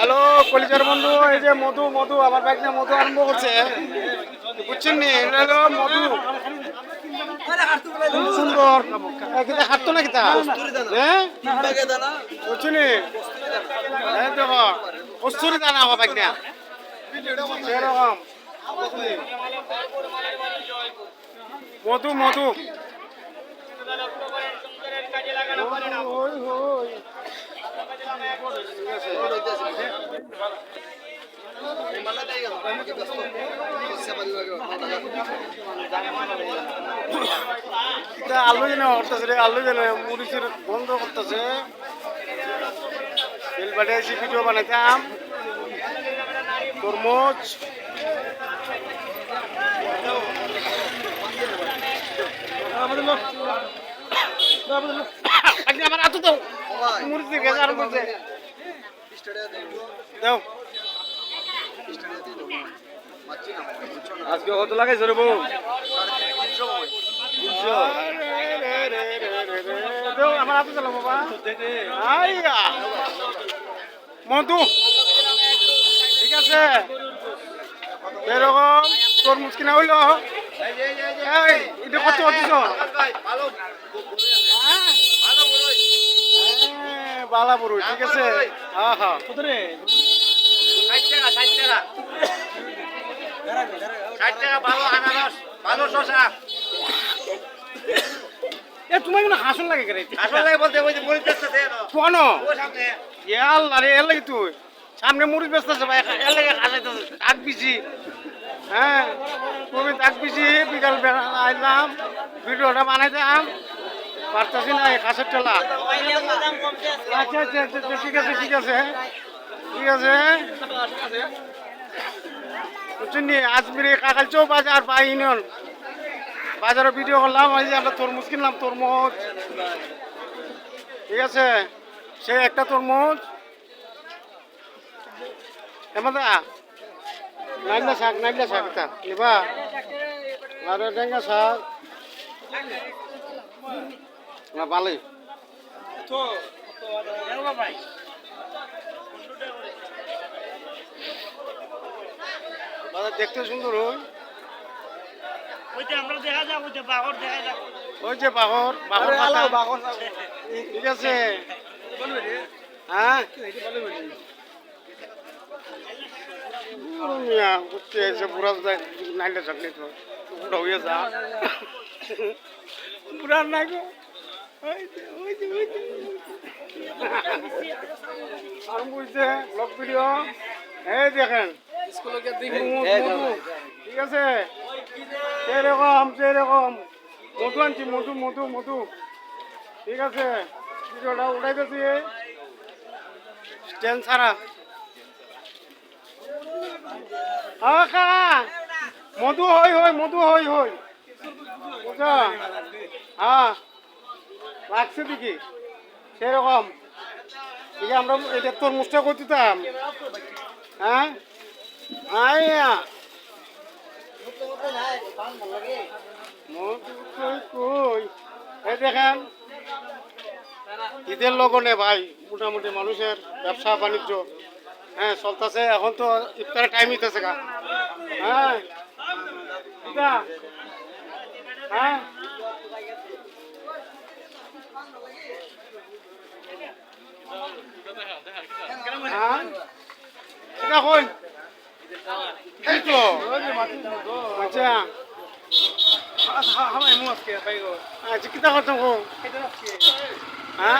Hello কলিজার বন্ধু, এই যে মধু মধু আমার ব্যাগ নিয়ে মধু আরম্ভ করছে, বুঝছেন নি? এটা হলো মধু, খুব সুন্দর। কিতা খাটতো না কিতা, হ্যাঁ বুঝছেন নি? এই দেখো কস্তুরি দানা আমার ব্যাগ নিয়ে সেরকম মধু মধু। ওই ওই আলু যেন করতেছে রে, আলু যেন মরিচের বন্ধ করতেছে। তেল বানিয়েছি, ভিডিও বানাইতাম। তরমুজ আমার হাতে দাও, মরিচ দিয়ে গেছে আরম্ভ করছে। দাও আজকে কত লাগাইছো রে বউ? আমার হাতে চালো বাবা। মধু ঠিক আছে, এরকম তরমুজ কিনা হইল। এটা কত দিছ? বালা বড় ঠিক আছে। হ্যাঁ হ্যাঁ কত রে? 60 টাকা ভালো আনারস, ভালো শসা। এ তোমার কোনো হাসন লাগে কেন? আসলে বলতে ওই যে মরিচ বেচতেছে কোন ও সামনে। আল্লাহ রে, এর লাগি তুই সামনে মরিচ বেচতেছে ভাই, এর লাগে হাসাইতেছে। ডাক বিছি, হ্যাঁ তুমি ডাক বিছি। বিকাল বেলা আইলাম, ভিডিওটা বানাইতাম, পারতাছি না এই কাছের টেলা। আচ্ছা আচ্ছা আচ্ছা ঠিক আছে ঠিক আছে ঠিক আছে। বুঝছেন নি, আজমিরে কাকালচৌ বাজার বা ইউনিয়ন বাজারে ভিডিও করলাম। এই যে আমরা তরমুজ কিনলাম, তরমুজ ঠিক আছে। সে একটা তরমুজ এমাদা নাইলা শাক, নাইলা শাক এটা নিবা, আর ডেঙ্গা শাক না ভালোই। বাজার দেখতে সুন্দর। ওই যে বাঘর বাঘর বাঘর ঠিক আছে। হ্যাঁ পুরা নাইলে চাকরি তো পুরা হয়ে যা পুরা নাই গো। আর বুঝছে ব্লগ ভিডিও এই দেখেন ঠিক আছে। সেরকম সেরকম মধু আনছি, মধু মধু মধু ঠিক আছে। ভিডিওটা উঠাইতেছি স্ট্যান্ড ছাড়া। কাকা মধু হই হই মধু হই হই বুঝা, হ্যাঁ লাগছে দেখি সেরকম। ঠিক আছে, আমরা এটা তরমুজটা করতাম। হ্যাঁ আইয়া এই দেখেন ঈদের লগনে ভাই মোটামুটি মানুষের ব্যবসা বাণিজ্য হ্যাঁ চলতেছে। এখন তো ইফতারের টাইম হইতেছে গা। হ্যাঁ হ্যাঁ কই আচ্ছা আচ্ছা কিতা করতাম হ্যাঁ